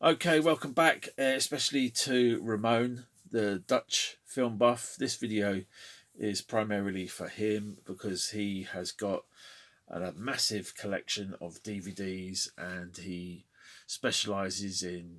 Okay, welcome back, especially to Ramon, the Dutch film buff. This video is primarily for him because he has got a massive collection of DVDs and he specializes in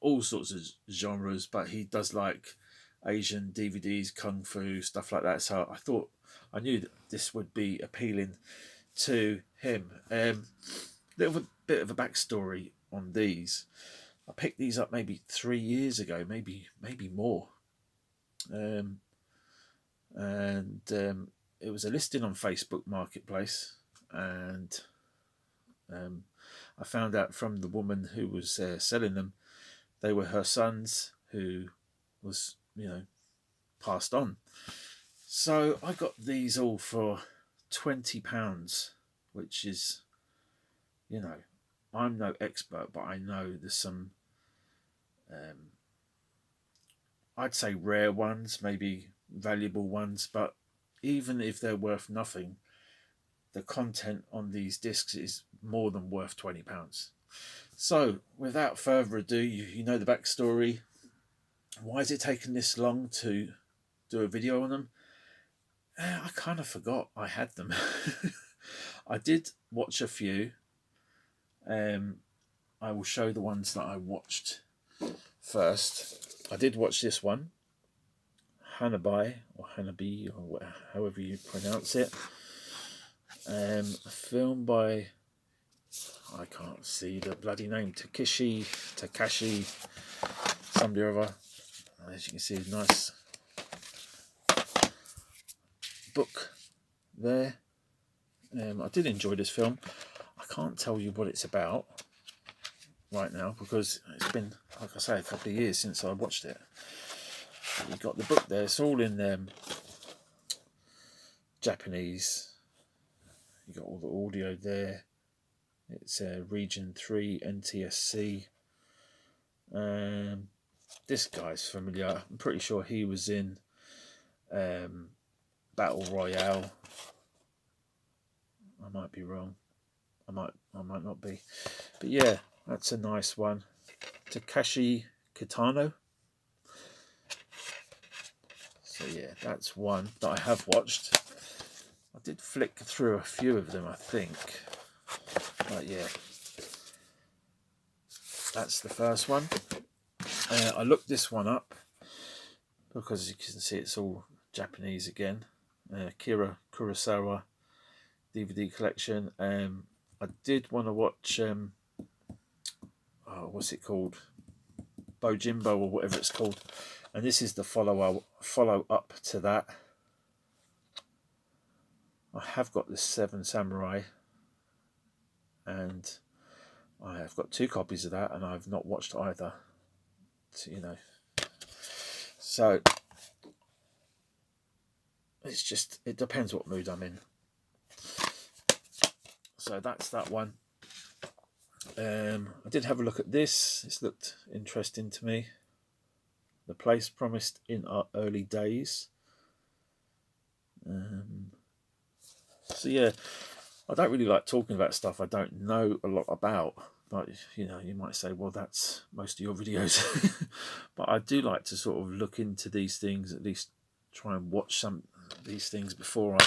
all sorts of genres, but he does like Asian DVDs, kung fu, stuff like that. So I knew that this would be appealing to him. Little bit of a backstory on these. I picked these up maybe 3 years ago, maybe more, um, and it was a listing on Facebook Marketplace, and um, I found out from the woman who was selling them, they were her sons who was passed on. So I got these all for £20, which is, you know, I'm no expert, but I know there's some, I'd say rare ones, maybe valuable ones, but even if they're worth nothing, the content on these discs is more than worth £20. So without further ado, you know the backstory. Why has it taken this long to do a video on them? I kind of forgot I had them. I did watch a few. I will show the ones that I watched first. I did watch this one, Hanabi or Hanabi or however you pronounce it. A film by, I can't see the bloody name, Takashi, somebody or other. As you can see, nice book there. I did enjoy this film. I can't tell you what it's about right now because it's been, like I say, a couple of years since I watched it. You got the book there. It's all in Japanese. You got all the audio there. It's Region 3 NTSC. This guy's familiar. I'm pretty sure he was in Battle Royale. I might be wrong. I might not be. But yeah, that's a nice one. Takashi Kitano. So yeah, that's one that I have watched. I did flick through a few of them, I think. But yeah, that's the first one. I looked this one up because you can see it's all Japanese again. Akira Kurosawa DVD collection. I did want to watch what's it called, Bojimbo or whatever it's called, and this is the follow up to that. I have got the Seven Samurai, and I have got 2 copies of that, and I've not watched either. So it's just, it depends what mood I'm in. So that's that one. I did have a look at this. This looked interesting to me. The Place Promised in Our Early Days. So yeah, I don't really like talking about stuff I don't know a lot about. But you might say, well, that's most of your videos. But I do like to sort of look into these things, at least try and watch some of these things before I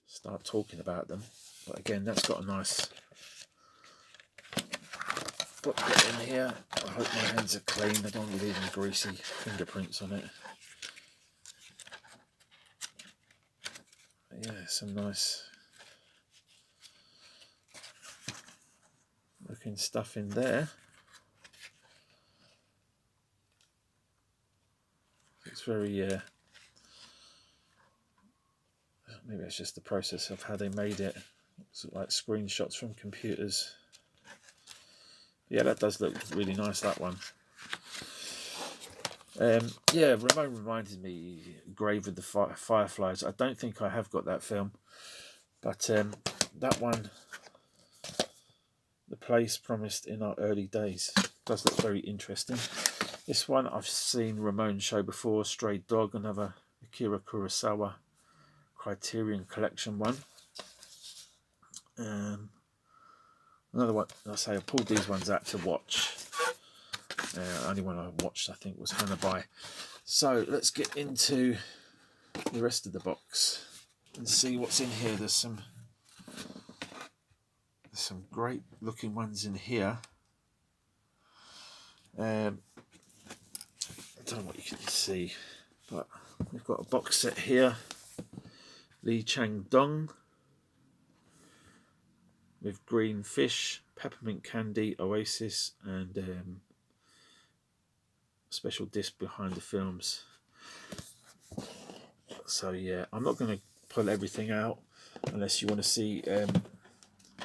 start talking about them. But again, that's got a nice booklet in here. I hope my hands are clean. I don't leave any greasy fingerprints on it. But yeah, some nice looking stuff in there. It's very maybe it's just the process of how they made it. It's like screenshots from computers. Yeah, that does look really nice, that one. Yeah, Ramon reminded me, Grave of the Fireflies. I don't think I have got that film, but that one, The Place Promised in Our Early Days, does look very interesting. This one I've seen Ramon show before, Stray Dog, another Akira Kurosawa Criterion Collection one. Another one, I say I pulled these ones out to watch. Only one I watched, I think, was Hannah. So let's get into the rest of the box and see what's in here. There's some great looking ones in here. I don't know what you can see, but we've got a box set here. Lee Chang Dong with green fish, peppermint candy, Oasis, and special disc behind the films. So yeah, I'm not going to pull everything out unless you want to see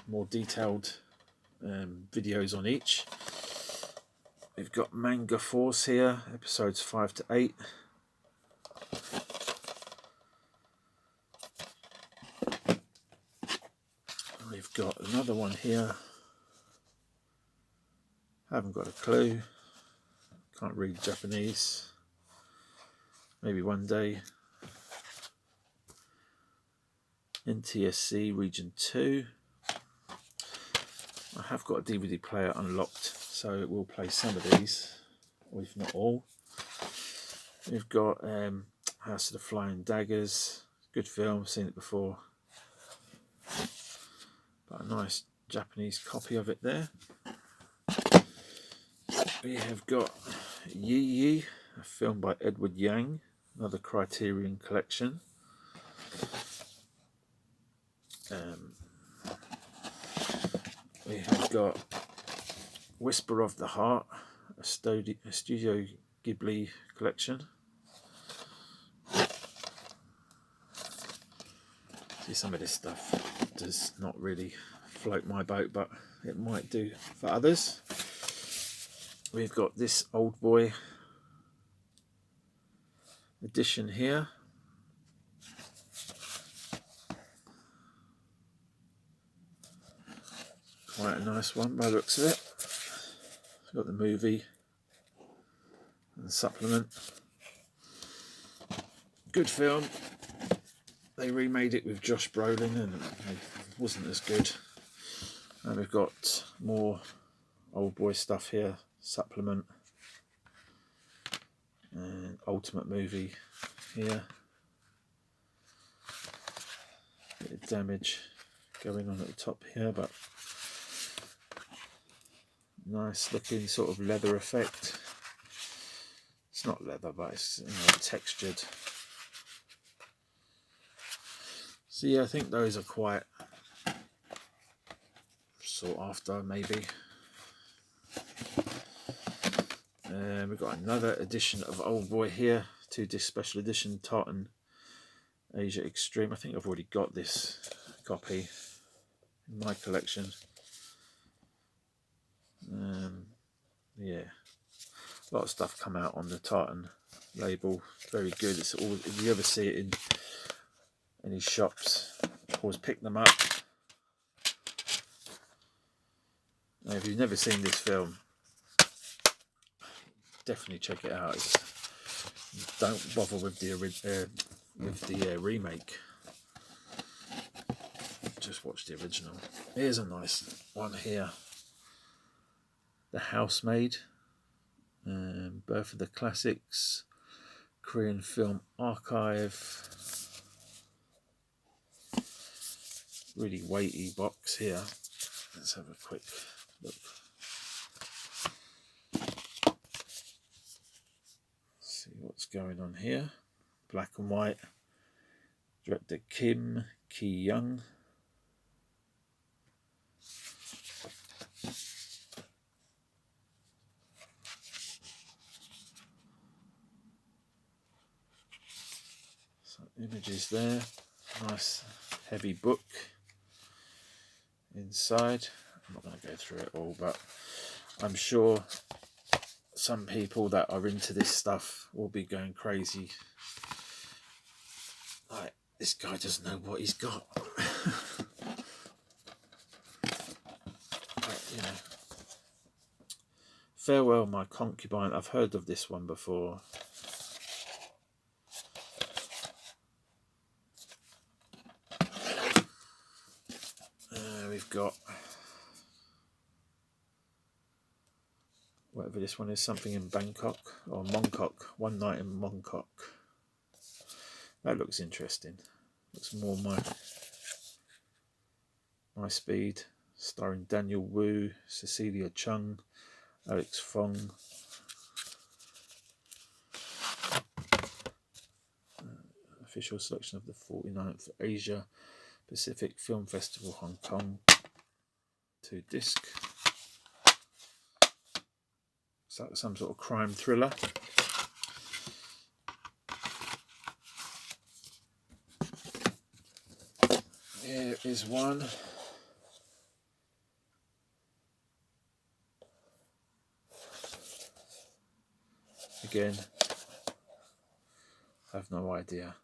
more detailed videos on each. We've got Manga Force here, episodes 5 to 8. We've got another one here. Haven't got a clue. Can't read Japanese. Maybe one day. NTSC Region 2. I have got a DVD player unlocked, so it will play some of these, or if not all. We've got House of the Flying Daggers. Good film, seen it before. But a nice Japanese copy of it there. We have got Yi Yi, a film by Edward Yang, another Criterion collection. We have got Whisper of the Heart, a Studio Ghibli collection. See, some of this stuff does not really float my boat, but it might do for others. We've got this Old Boy edition here. Quite a nice one by the looks of it. It's got the movie and the supplement. Good film. They remade it with Josh Brolin and it wasn't as good. And we've got more Old Boy stuff here. Supplement. And Ultimate Movie here. Bit of damage going on at the top here, but nice looking sort of leather effect. It's not leather, but it's, you know, textured. So yeah, I think those are quite sought after, maybe. We've got another edition of Old Boy here, 2-disc special edition, Tartan Asia Extreme. I think I've already got this copy in my collection. Yeah, a lot of stuff come out on the Tartan label. Very good. It's always, if you ever see it in any shops, always pick them up. Now, if you've never seen this film, definitely check it out. Don't bother with the remake. Just watch the original. Here's a nice one here. The Housemaid, Birth of the Classics, Korean Film Archive. Really weighty box here. Let's have a quick look. See what's going on here. Black and white. Director Kim Ki-young. Some images there. Nice heavy book inside. I'm not going to go through it all, but I'm sure some people that are into this stuff will be going crazy. Like, this guy doesn't know what he's got. But, you know, Farewell My Concubine. I've heard of this one before. We've got whatever this one is, something in Bangkok or Mongkok, One Night in Mongkok. That looks interesting. Looks more my speed. Starring Daniel Wu, Cecilia Chung, Alex Fong. Official selection of the 49th Asia Pacific Film Festival, Hong Kong. 2 disc. It's like some sort of crime thriller. Here is one. Again, I have no idea.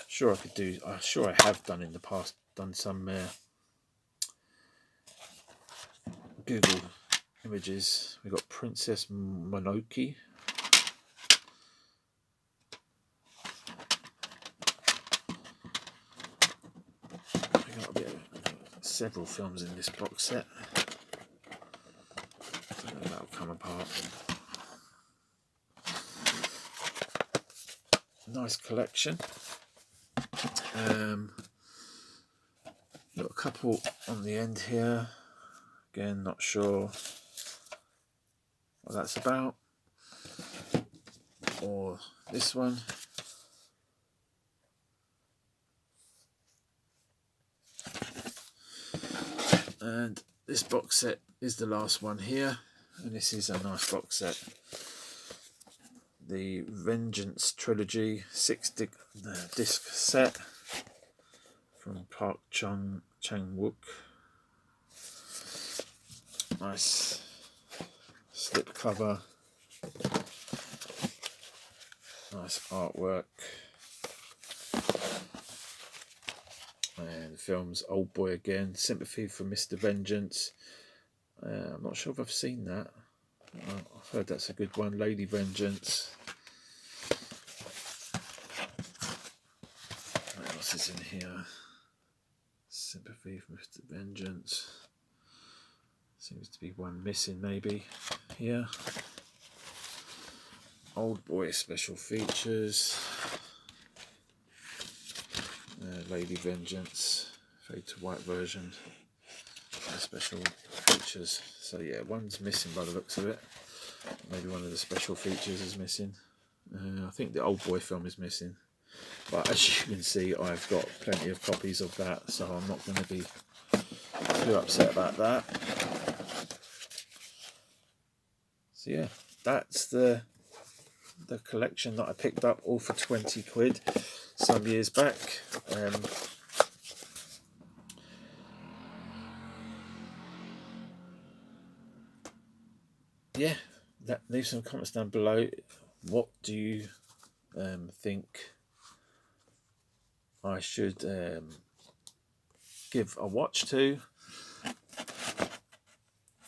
Sure, I could do. I'm sure I have done in the past. Done some Google images. We got Princess Mononoke. We got several films in this box set. I don't know if that'll come apart. Nice collection. Got a couple on the end here. Again, not sure what that's about. Or this one. And this box set is the last one here. And this is a nice box set. The Vengeance Trilogy 6-disc set from Park Chang-wook. Nice slip cover. Nice artwork. And the film's Old Boy again. Sympathy for Mr. Vengeance. I'm not sure if I've seen that. I've heard that's a good one. Lady Vengeance. What else is in here? Sympathy for Mr. Vengeance. Seems to be one missing maybe here. Old Boy special features. Lady Vengeance. Fade to white version. Special features. So yeah, one's missing by the looks of it. Maybe one of the special features is missing. I think the Old Boy film is missing. But as you can see, I've got plenty of copies of that, so I'm not going to be too upset about that. So yeah, that's the collection that I picked up, all for 20 quid some years back. Yeah, leave some comments down below. What do you think I should give a watch to?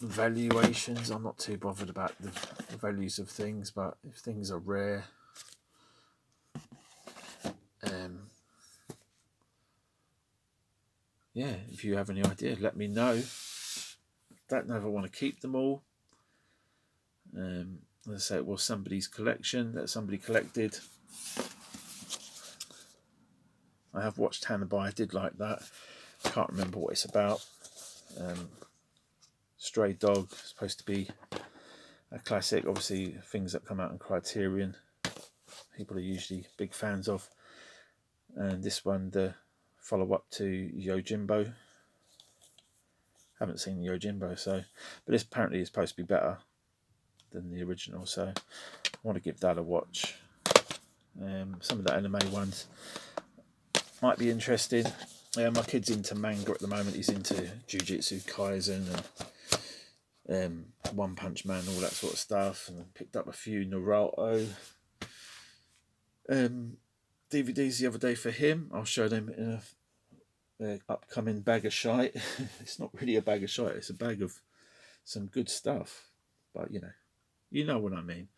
Valuations, I'm not too bothered about the values of things, but if things are rare, yeah, if you have any idea, let me know. Don't know if I want to keep them all. As I say, it was somebody's collection that somebody collected. I have watched Hannibal, I did like that. Can't remember what it's about. Stray Dog, supposed to be a classic. Obviously, things that come out in Criterion, people are usually big fans of. And this one, the follow-up to Yojimbo. Haven't seen Yojimbo, so, but this apparently is supposed to be better than the original, so I want to give that a watch. Some of the anime ones might be interesting. My kid's into manga at the moment. He's into Jujutsu Kaisen and One Punch Man, all that sort of stuff, and picked up a few Naruto DVDs the other day for him. I'll show them in a upcoming bag of shite. It's not really a bag of shite, it's a bag of some good stuff, but you know what I mean.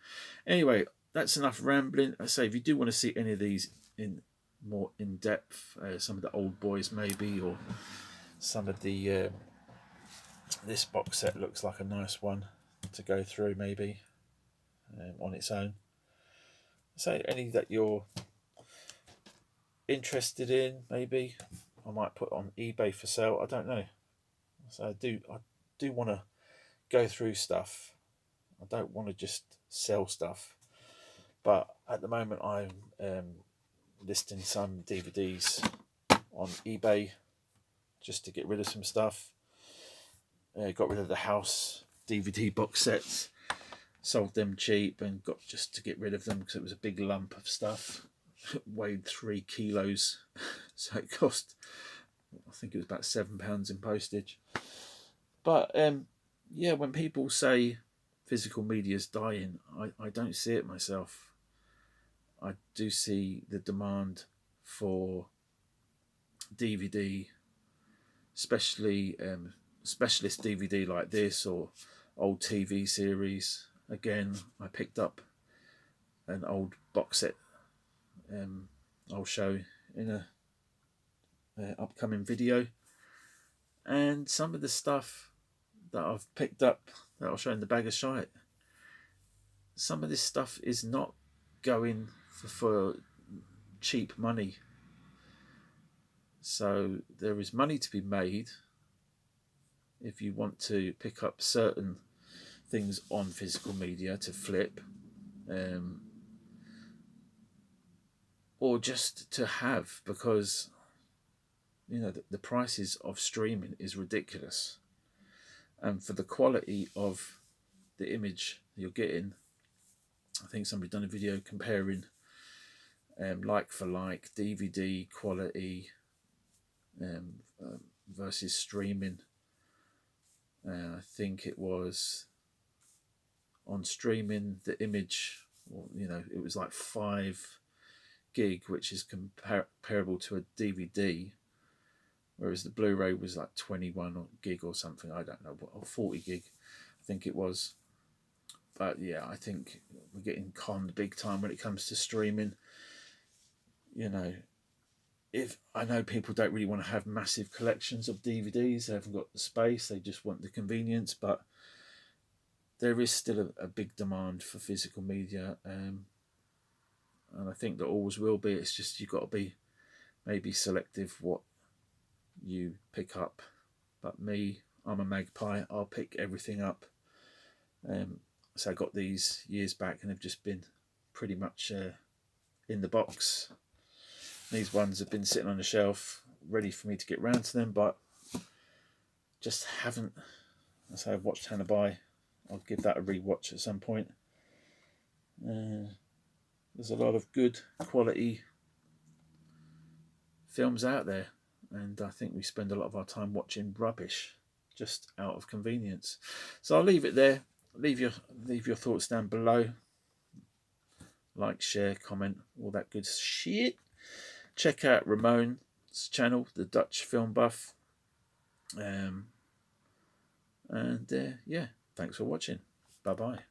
Anyway, that's enough rambling. I say, if you do want to see any of these in more in depth, some of the Old Boys maybe, or some of the this box set looks like a nice one. to go through maybe on its own. So any that you're interested in, maybe I might put on eBay for sale. I don't know. So I do want to go through stuff. I don't want to just sell stuff. But at the moment, I'm listing some DVDs on eBay just to get rid of some stuff. Got rid of the house DVD box sets, sold them cheap, and got just to get rid of them because it was a big lump of stuff. It weighed 3 kilos, so it cost, I think it was about £7 in postage. But yeah, when people say physical media is dying, I don't see it myself. I do see the demand for DVD, especially specialist DVD like this or old TV series. Again, I picked up an old box set I'll show in a upcoming video, and some of the stuff that I've picked up that I'll show in the bag of shite, some of this stuff is not going for cheap money. So there is money to be made if you want to pick up certain things on physical media to flip, or just to have, because you know the prices of streaming is ridiculous, and for the quality of the image you're getting, I think somebody done a video comparing like for like DVD quality versus streaming. I think it was on streaming the image, you know, it was like 5 gig, which is comparable to a DVD, whereas the Blu-ray was like 21 gig or something, I don't know, or 40 gig I think it was. But yeah, I think we're getting conned big time when it comes to streaming. You know, if I know people don't really want to have massive collections of DVDs, they haven't got the space, they just want the convenience, but there is still a big demand for physical media, and I think there always will be. It's just you've got to be maybe selective what you pick up. But me, I'm a magpie, I'll pick everything up. So I got these years back and they've just been pretty much in the box. These ones have been sitting on the shelf ready for me to get round to them, but just haven't. So I've watched Hannah Buy. I'll give that a rewatch at some point. There's a lot of good quality films out there, and I think we spend a lot of our time watching rubbish just out of convenience. So I'll leave it there. Leave your thoughts down below. Like, share, comment, all that good shit. Check out Ramon's channel, the Dutch Film Buff. Yeah, thanks for watching. Bye bye.